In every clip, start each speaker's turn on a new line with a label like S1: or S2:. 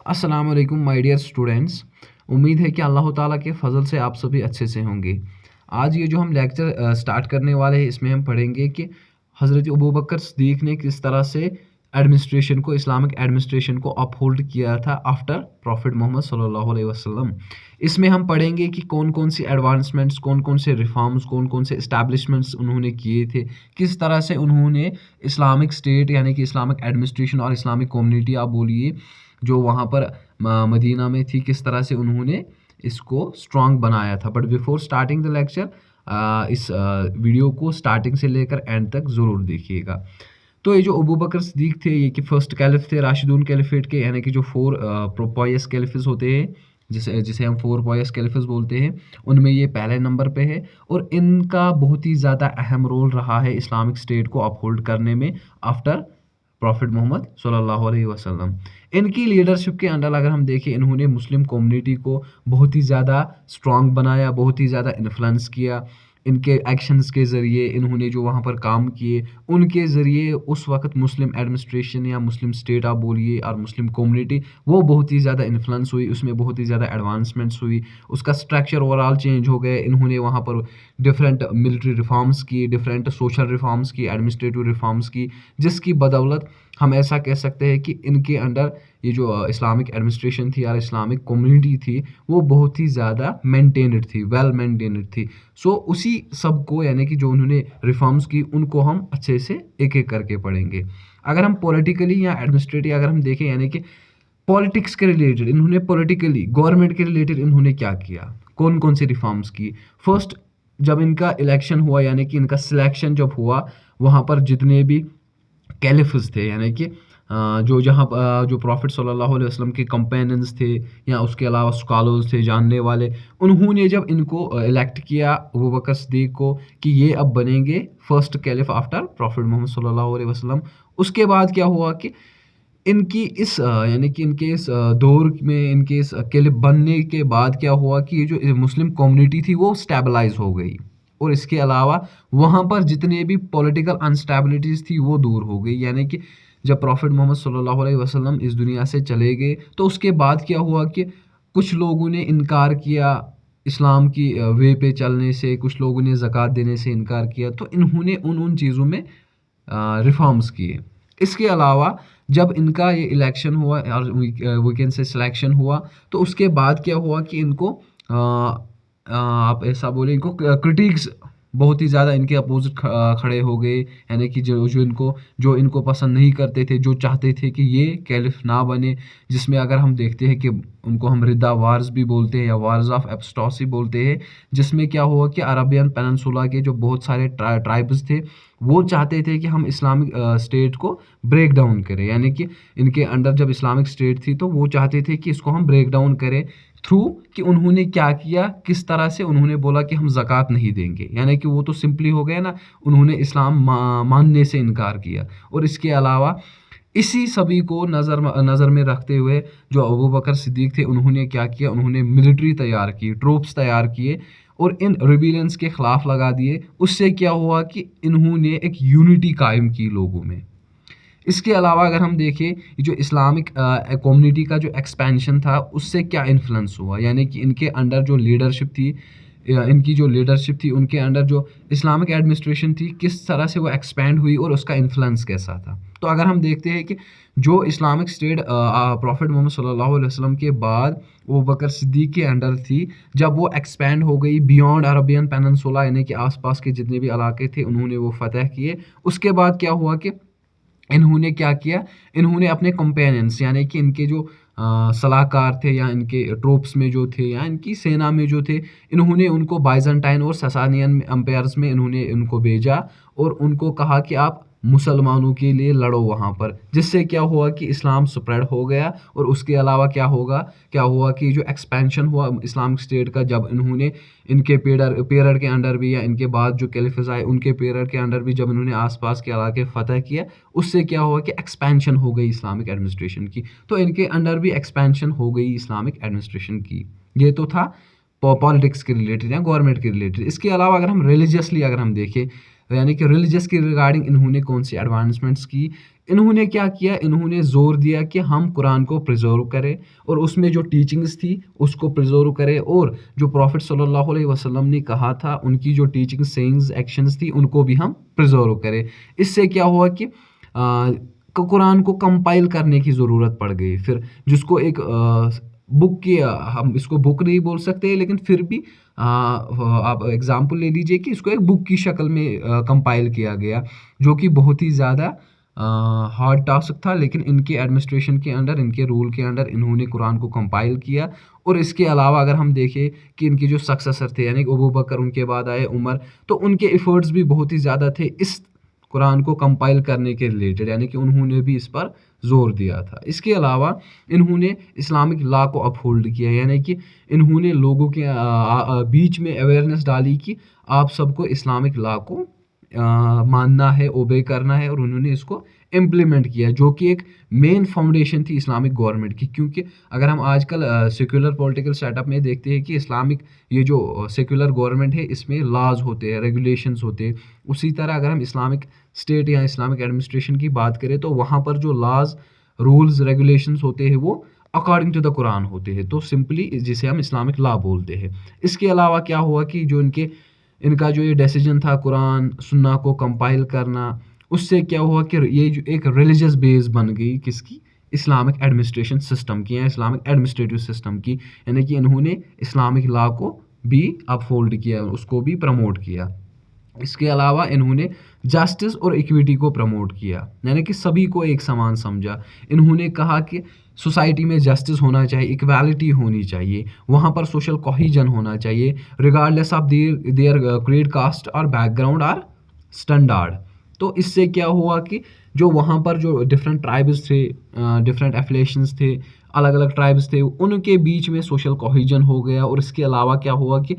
S1: अस्सलाम वालेकुम my dear students. उम्मीद है कि अल्लाह ताला के फ़ज़ल से आप सभी अच्छे से होंगे। आज ये जो हम लेक्चर स्टार्ट करने वाले हैं इसमें हम पढ़ेंगे कि हज़रत अबू बकर सिद्दीक़ ने किस तरह से एडमिनिस्ट्रेशन को इस्लामिक एडमिनिस्ट्रेशन को अपहोल्ड किया था आफ्टर प्रॉफिट मोहम्मद सल्लल्लाहु अलैहि वसल्लम। इसमें हम पढ़ेंगे कि कौन-कौन सी एडवांसमेंट्स, कौन-कौन से रिफॉर्म्स, कौन-कौन से एस्टैब्लिशमेंट्स उन्होंने किए थे, किस तरह से उन्होंने इस्लामिक स्टेट यानी कि इस्लामिक एडमिनिस्ट्रेशन और इस्लामिक कम्युनिटी आप बोलिए जो वहाँ पर मदीना में थी, किस तरह से उन्होंने इसको स्ट्रॉन्ग बनाया था। But before starting the lecture इस वीडियो को स्टार्टिंग से लेकर एंड तक ज़रूर देखिएगा। तो ये जो अबू बकर सिद्दीक़ थे, ये कि फर्स्ट कैलिफ थे राशिदून कैलिफेट के, यानी कि जो 4 पॉयस कैलिफ्स होते हैं, जिसे जिसे हम 4 पॉयस कैलिफ्स बोलते हैं, उनमें ये पहले नंबर पे है। और इनका बहुत ही ज़्यादा अहम रोल रहा है इस्लामिक स्टेट को अपहोल्ड करने में आफ्टर प्रॉफिट मोहम्मद सल्लल्लाहु अलैहि वसल्लम। इनकी लीडरशिप के अंडर अगर हम देखें, इन्होंने मुस्लिम कम्युनिटी को बहुत ही ज़्यादा स्ट्रॉन्ग बनाया, बहुत ही ज़्यादा इन्फ्लुएंस किया। इनके एक्शंस के ज़रिए, इन्होंने जो वहाँ पर काम किए, उनके ज़रिए उस वक़्त मुस्लिम एडमिनिस्ट्रेशन या मुस्लिम स्टेट आप बोलिए और मुस्लिम कम्युनिटी वो बहुत ही ज़्यादा इन्फ्लुएंस हुई, उसमें बहुत ही ज़्यादा एडवांसमेंट्स हुई, उसका स्ट्रक्चर ओवरऑल चेंज हो गए। इन्होंने वहाँ पर डिफरेंट मिलिट्री रिफॉर्म्स की, डिफरेंट सोशल रिफॉर्म्स की, एडमिनिस्ट्रेटिव रिफॉर्म्स की, जिसकी बदौलत हम ऐसा कह सकते हैं कि इनके अंडर ये जो इस्लामिक एडमिनिस्ट्रेशन थी या इस्लामिक कम्युनिटी थी, वो बहुत ही ज़्यादा मेंटेन्ड थी, वेल मेंटेन्ड थी। सो उसी सब को, यानी कि जो उन्होंने रिफॉर्म्स की, उनको हम अच्छे से एक-एक करके पढ़ेंगे। अगर हम पॉलिटिकली या एडमिनिस्ट्रेटिव अगर हम देखें, यानी कि पॉलिटिक्स के रिलेटेड इन्होंने पॉलिटिकली गवर्नमेंट के रिलेटेड इन्होंने क्या किया, कौन-कौन से रिफॉर्म्स की। फर्स्ट, जब इनका इलेक्शन हुआ, यानी कि इनका सिलेक्शन जब हुआ, वहाँ पर जितने भी कैलिफ्स थे, यानी कि जो प्रॉफिट सल्लल्लाहु अलैहि वसल्लम के कंपेनियंस थे या उसके अलावा स्कॉलर्स थे, जानने वाले, उन्होंने जब इनको इलेक्ट किया अबू बकर सिद्दीक़ को कि ये अब बनेंगे first caliph after prophet Muhammad सल्लल्लाहु अलैहि वसल्लम। उसके बाद क्या हुआ कि इनकी इस यानी कि इनके इस दौर में, इनके इस कैलिफ बनने के बाद क्या हुआ कि ये जो मुस्लिम कम्युनिटी थी वो स्टेबलाइज हो गई। और इसके अलावा वहाँ पर जितने भी पॉलिटिकल अनस्टेबिलिटीज़ थी वो दूर हो गई। यानी कि जब प्रॉफिट मोहम्मद सल्लल्लाहु अलैहि वसल्लम इस दुनिया से चले गए, तो उसके बाद क्या हुआ कि कुछ लोगों ने इनकार किया इस्लाम की वे पे चलने से, कुछ लोगों ने ज़कात देने से इनकार किया। तो इन्होंने उन उन चीज़ों में रिफॉर्म्स किए। इसके अलावा जब इनका ये इलेक्शन हुआ और वीकेंड से सिलेक्शन हुआ, तो उसके बाद क्या हुआ कि इनको आप ऐसा बोले, इनको क्रिटिक्स बहुत ही ज़्यादा इनके अपोजिट खड़े हो गए। यानी कि जो इनको पसंद नहीं करते थे, जो चाहते थे कि ये कैलिफ ना बने, जिसमें अगर हम देखते हैं कि उनको हम रिदा वार्स भी बोलते हैं या वार्स ऑफ एपस्टॉसी बोलते हैं, जिसमें क्या हुआ कि अरबियन पेनिनसुला के जो बहुत सारे ट्राइब्स थे, वो चाहते थे कि हम इस्लामिक स्टेट को ब्रेक डाउन करें। यानी कि इनके अंडर जब इस्लामिक स्टेट थी, तो वो चाहते थे कि इसको हम ब्रेक डाउन करें थ्रू कि उन्होंने क्या किया, किस तरह से उन्होंने बोला कि हम ज़कात नहीं देंगे। यानी कि वो तो सिंपली हो गया ना, उन्होंने इस्लाम मानने से इनकार किया। और इसके अलावा इसी सभी को नज़र में रखते हुए जो अबू बकर सिद्दीक़ थे, उन्होंने क्या किया, उन्होंने मिलिट्री तैयार की, ट्रूप्स तैयार किए और इन रिबेलियंस के ख़िलाफ़ लगा दिए। उससे क्या हुआ कि इन्होंने एक यूनिटी कायम की लोगों में। इसके अलावा अगर हम देखें, ये जो इस्लामिक कम्युनिटी का जो एक्सपेंशन था, उससे क्या इन्फ्लुएंस हुआ, यानी कि इनके अंडर जो लीडरशिप थी, उनके अंडर जो इस्लामिक एडमिनिस्ट्रेशन थी, किस तरह से वो एक्सपेंड हुई और उसका इन्फ्लुएंस कैसा था। तो अगर हम देखते हैं कि जो इस्लामिक स्टेट प्रॉफिट मोहम्मद सल्लल्लाहु अलैहि वसल्लम के बाद वो बकर सिद्दीक़ के अंडर थी, जब वो एक्सपेंड हो गई बियॉन्ड अरबियन पेनिनसुला, यानी कि आसपास के जितने भी इलाके थे उन्होंने वो फतह किए। उसके बाद क्या हुआ कि इन्होंने क्या किया, इन्होंने अपने कंपेनियंस, यानी कि इनके जो सलाहकार थे या इनके ट्रूप्स में जो थे या इनकी सेना में जो थे, इन्होंने उनको बाइजेंटाइन और ससानियन एम्पायर्स में इन्होंने उनको भेजा और उनको कहा कि आप मुसलमानों के लिए लड़ो वहाँ पर। जिससे क्या हुआ कि इस्लाम स्प्रेड हो गया। और उसके अलावा क्या हुआ कि जो एक्सपेंशन हुआ इस्लामिक स्टेट का, जब इन्होंने इनके पीरियड के अंडर भी या इनके बाद जो कैलिफ्स आए उनके पीरियड के अंडर भी जब इन्होंने आसपास के इलाके फतह किया, उससे क्या हुआ कि एक्सपेंशन हो गई इस्लामिक एडमिनिस्ट्रेशन की। तो इनके अंडर भी एक्सपेंशन हो गई इस्लामिक एडमिनिस्ट्रेशन की। ये तो था पॉलिटिक्स के रिलेटेड या गवर्नमेंट के रिलेटेड। इसके अलावा अगर हम रिलीजियसली अगर हम देखें, यानी कि रिलीजियस के रिगार्डिंग इन्होंने कौन सी एडवांसमेंट्स की। इन्होंने क्या किया, इन्होंने ज़ोर दिया कि हम कुरान को प्रिजर्व करें और उसमें जो टीचिंग्स थी उसको प्रिजर्व करें, और जो प्रॉफिट सल्लल्लाहु अलैहि वसल्लम ने कहा था उनकी जो टीचिंग सेइंग्स एक्शंस थी उनको भी हम प्रिजर्व करें। इससे क्या हुआ कि कुरान को कंपाइल करने की ज़रूरत पड़ गई। फिर जिसको एक बुक की, हम इसको बुक नहीं बोल सकते लेकिन फिर भी आप एग्जांपल ले लीजिए कि इसको एक बुक की शक्ल में कंपाइल किया गया, जो कि बहुत ही ज़्यादा हार्ड टास्क था, लेकिन इनके एडमिनिस्ट्रेशन के अंडर, इनके रूल के अंडर इन्होंने कुरान को कंपाइल किया। और इसके अलावा अगर हम देखें कि इनके जो सक्सेसर थे यानी कि अबू बकर, उनके बाद आए उमर, तो उनके एफर्ट्स भी बहुत ही ज़्यादा थे इस कुरान को कंपाइल करने के रिलेटेड, यानी कि उन्होंने भी इस पर ज़ोर दिया था। इसके अलावा इन्होंने इस्लामिक लॉ को अपहोल्ड किया, यानी कि इन्होंने लोगों के बीच में अवेयरनेस डाली कि आप सबको इस्लामिक लॉ को मानना है, ओबे करना है, और उन्होंने इसको इम्प्लीमेंट किया, जो कि एक मेन फाउंडेशन थी इस्लामिक गवर्नमेंट की। क्योंकि अगर हम आजकल सेक्युलर पॉलिटिकल सेटअप में देखते हैं कि इस्लामिक ये जो सेक्युलर गवर्नमेंट है इसमें लॉज होते हैं, रेगुलेशंस होते हैं, उसी तरह अगर हम इस्लामिक स्टेट या इस्लामिक एडमिनिस्ट्रेशन की बात करें तो वहाँ पर जो लॉज, रूल्स, रेगुलेशंस होते हैं वो अकॉर्डिंग टू द कुरान होते हैं, तो सिंपली जिसे हम इस्लामिक लॉ बोलते हैं। इसके अलावा क्या हुआ कि जो इनका जो ये डिसीजन था कुरान सुन्ना को कंपाइल करना, उससे क्या हुआ कि ये जो एक रिलीजियस बेस बन गई किसकी, इस्लामिक एडमिनिस्ट्रेशन सिस्टम की या इस्लामिक एडमिनिस्ट्रेटिव सिस्टम की, यानी कि इन्होंने इस्लामिक लॉ को भी अपहोल्ड किया, उसको भी प्रमोट किया। इसके अलावा इन्होंने जस्टिस और इक्विटी को प्रमोट किया, यानी कि सभी को एक समान समझा। इन्होंने कहा कि सोसाइटी में जस्टिस होना चाहिए, इक्वालिटी होनी चाहिए, वहाँ पर सोशल कोहिजन होना चाहिए, regardless of their creed, caste और बैकग्राउंड और स्टैंडर्ड। तो इससे क्या हुआ कि जो वहाँ पर जो डिफरेंट ट्राइब्स थे, डिफरेंट एफिलिएशंस थे, अलग अलग ट्राइब्स थे, उनके बीच में सोशल कोहिजन हो गया। और इसके अलावा क्या हुआ कि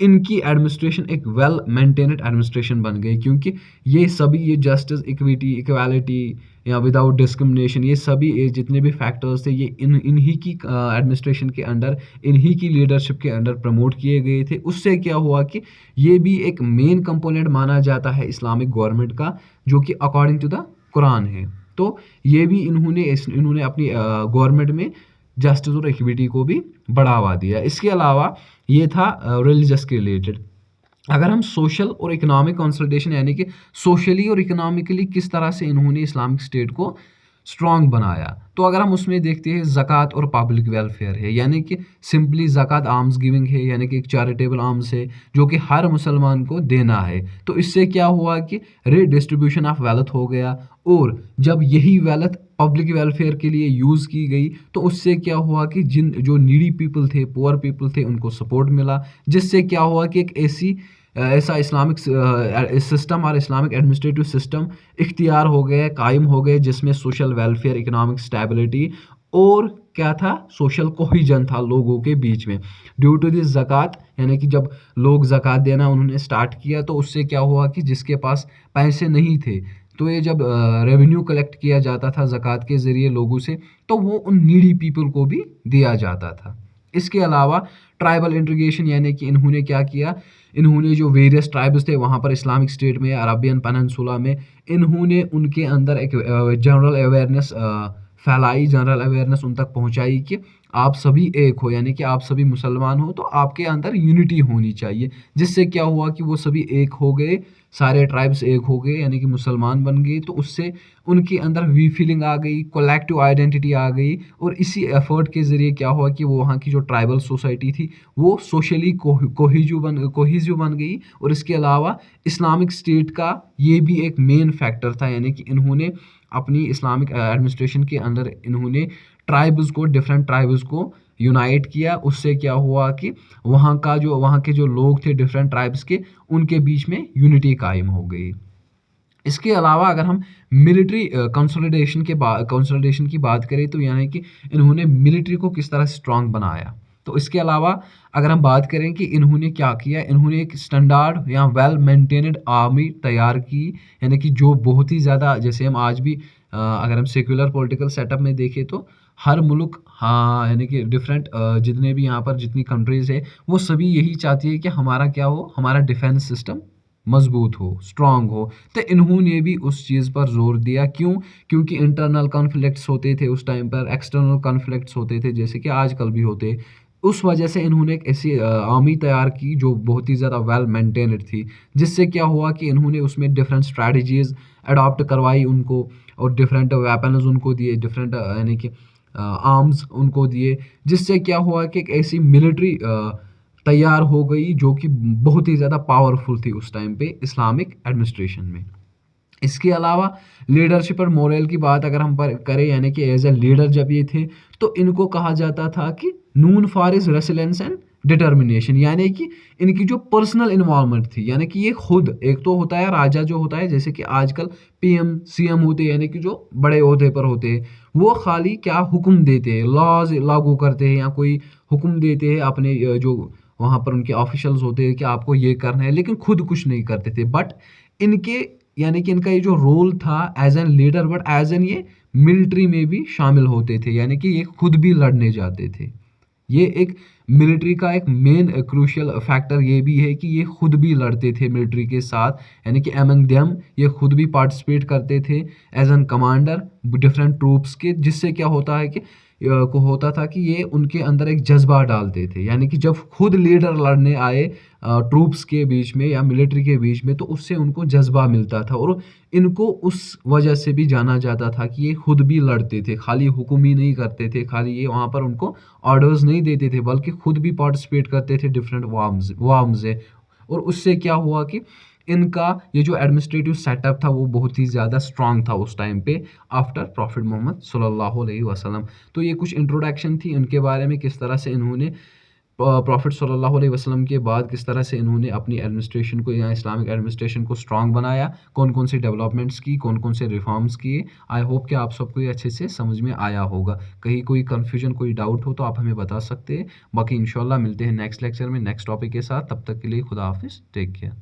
S1: इनकी एडमिनिस्ट्रेशन एक वेल मेंटेन्ड एडमिनिस्ट्रेशन बन गई, क्योंकि ये सभी, ये जस्टिस, इक्विटी, इक्वालिटी या विदाउट डिस्क्रिमिनेशन, ये सभी ये जितने भी फैक्टर्स थे ये इन्हीं की एडमिनिस्ट्रेशन के अंडर, इन्हीं की लीडरशिप के अंडर प्रमोट किए गए थे। उससे क्या हुआ कि ये भी एक मेन कंपोनेंट माना जाता है इस्लामिक गवर्नमेंट का, जो कि अकॉर्डिंग टू द कुरान है। तो ये भी इन्होंने अपनी गवर्नमेंट में जस्टिस और इक्विटी को भी बढ़ावा दिया। इसके अलावा ये था रिलीजियस के रिलेटेड। अगर हम सोशल और इकोनॉमिक कंसल्टेशन, यानी कि सोशली और इकोनॉमिकली किस तरह से इन्होंने इस्लामिक स्टेट को स्ट्रॉन्ग बनाया, तो अगर हम उसमें देखते हैं ज़कात और पब्लिक वेलफेयर है, यानी कि सिंपली ज़कात आर्म्स गिविंग है, यानी कि एक चैरिटेबल आर्म्स है जो कि हर मुसलमान को देना है। तो इससे क्या हुआ कि रीडिस्ट्रीब्यूशन ऑफ वेल्थ हो गया, और जब यही वेल्थ पब्लिक वेलफेयर के लिए यूज़ की गई तो उससे क्या हुआ कि जिन जो नीडी पीपल थे, पुअर पीपल थे, उनको सपोर्ट मिला, जिससे क्या हुआ कि एक ऐसा इस्लामिक सिस्टम और इस्लामिक एडमिनिस्ट्रेटिव सिस्टम इख्तियार हो गया, कायम हो गए, जिसमें सोशल वेलफेयर, इकोनॉमिक स्टेबिलिटी और क्या था, सोशल कोहिजन था लोगों के बीच में। ड्यू टू दिस ज़कात, यानी कि जब लोग ज़कात देना उन्होंने स्टार्ट किया तो उससे क्या हुआ कि जिसके पास पैसे नहीं थे, तो ये जब रेवेन्यू कलेक्ट किया जाता था ज़कात के ज़रिए लोगों से, तो वो उन नीडी पीपल को भी दिया जाता था। इसके अलावा ट्राइबल इंटीग्रेशन, यानी कि इन्होंने क्या किया, इन्होंने जो वेरियस ट्राइब्स थे वहाँ पर इस्लामिक स्टेट में, अरबियन पेनिनसुला में, इन्होंने उनके अंदर एक जनरल अवेयरनेस फैलाई, जनरल अवेयरनेस उन तक पहुँचाई कि आप सभी एक हो, यानी कि आप सभी मुसलमान हो, तो आपके अंदर यूनिटी होनी चाहिए। जिससे क्या हुआ कि वो सभी एक हो गए, सारे ट्राइब्स एक हो गए, यानी कि मुसलमान बन गए, तो उससे उनके अंदर वी फीलिंग आ गई, कलेक्टिव आइडेंटिटी आ गई, और इसी एफर्ट के ज़रिए क्या हुआ कि वो वहाँ की जो ट्राइबल सोसाइटी थी वो सोशली कोहिजिव बन गई। और इसके अलावा इस्लामिक स्टेट का ये भी एक मेन फैक्टर था, यानी कि इन्होंने अपनी इस्लामिक एडमिनिस्ट्रेशन के अंदर इन्होंने डिफरेंट ट्राइब्स को यूनाइट किया। उससे क्या हुआ कि वहाँ के जो लोग थे डिफरेंट ट्राइब्स के, उनके बीच में यूनिटी कायम हो गई। इसके अलावा अगर हम मिलिट्री कंसोलिडेशन की बात करें तो यानी कि इन्होंने मिलिट्री को किस तरह स्ट्रांग बनाया। तो इसके अलावा अगर हम बात करें कि इन्होंने क्या किया, इन्होंने एक स्टैंडर्ड या वेल मेंटेन्ड आर्मी तैयार की, यानी कि जो बहुत ही ज़्यादा, जैसे हम आज भी अगर हम सेक्युलर पॉलिटिकल सेटअप में देखें तो हर मुल्क, हाँ, यानी कि डिफरेंट जितने भी यहाँ पर जितनी कंट्रीज़ है वो सभी यही चाहती है कि हमारा क्या हो, हमारा डिफेंस सिस्टम मजबूत हो, स्ट्रांग हो। तो इन्होंने भी उस चीज़ पर ज़ोर दिया। क्यों? क्योंकि इंटरनल कॉन्फ्लिक्ट्स होते थे उस टाइम पर, एक्सटर्नल कॉन्फ्लिक्ट्स होते थे जैसे कि आजकल भी होते। उस वजह से इन्होंने एक ऐसी आर्मी तैयार की जो बहुत ही ज़्यादा वेल मेंटेन्ड थी। जिससे क्या हुआ कि इन्होंने उसमें डिफरेंट स्ट्रैटेजीज़ अडॉप्ट करवाई उनको, और डिफरेंट वेपन्स उनको दिए, डिफरेंट यानी कि आर्म्स उनको दिए। जिससे क्या हुआ कि एक ऐसी मिलिट्री तैयार हो गई जो कि बहुत ही ज़्यादा पावरफुल थी उस टाइम पे इस्लामिक एडमिनिस्ट्रेशन में। इसके अलावा लीडरशिप और मोरल की बात अगर हम पर करें, यानी कि एज ए लीडर जब ये थे, तो इनको कहा जाता था कि नून for is resilience and determination, यानी कि इनकी जो पर्सनल इन्वॉल्वमेंट थी, यानी कि ये खुद, एक तो होता है राजा जो होता है, जैसे कि आजकल पीएम सीएम होते हैं, यानी कि जो बड़े ओहदे पर होते हैं, वो खाली क्या हुक्म देते हैं, लॉज लागू करते हैं या कोई हुक्म देते हैं अपने जो वहाँ पर उनके ऑफिशियल्स होते हैं कि आपको ये करना है, लेकिन खुद कुछ नहीं करते थे। बट इनके, यानी कि इनका ये जो रोल था as an leader, but as an ये मिलिट्री में भी शामिल होते थे, यानी कि ये खुद भी लड़ने जाते थे। ये एक मिलिट्री का एक मेन क्रूशियल फैक्टर ये भी है कि ये खुद भी लड़ते थे मिलिट्री के साथ, यानी कि एमंग देम ये खुद भी पार्टिसिपेट करते थे as an commander different troops के। जिससे क्या होता है कि को होता था कि ये उनके अंदर एक जज्बा डालते थे, यानी कि जब खुद लीडर लड़ने आए ट्रूप्स के बीच में या मिलिट्री के बीच में, तो उससे उनको जज्बा मिलता था। और इनको उस वजह से भी जाना जाता था कि ये खुद भी लड़ते थे, खाली हुक्म ही नहीं करते थे, खाली ये वहाँ पर उनको ऑर्डर्स नहीं देते थे, बल्कि खुद भी पार्टिसिपेट करते थे डिफरेंट वार्म्स से। और उससे क्या हुआ कि इनका ये जो एडमिनिस्ट्रेटिव सेटअप था वो बहुत ही ज़्यादा स्ट्रांग था उस टाइम पे, आफ्टर प्रॉफिट मोहम्मद सल्लल्लाहु अलैहि वसल्लम। तो ये कुछ इंट्रोडक्शन थी इनके बारे में, किस तरह से इन्होंने प्रॉफिट सल्लल्लाहु अलैहि वसल्लम के बाद किस तरह से इन्होंने अपनी एडमिनिस्ट्रेशन को या इस्लामिक एडमिनिस्ट्रेशन को स्ट्रांग बनाया, कौन कौन से डेवलपमेंट्स की, कौन कौन से रिफॉर्म्स किए। आई होप कि आप सबको ये अच्छे से समझ में आया होगा। कहीं कोई कन्फ्यूजन, कोई डाउट हो तो आप हमें बता सकते हैं। बाकी इंशाल्लाह मिलते हैं नेक्स्ट लेक्चर में नेक्स्ट टॉपिक के साथ। तब तक के लिए खुदा हाफिज़, टेक केयर।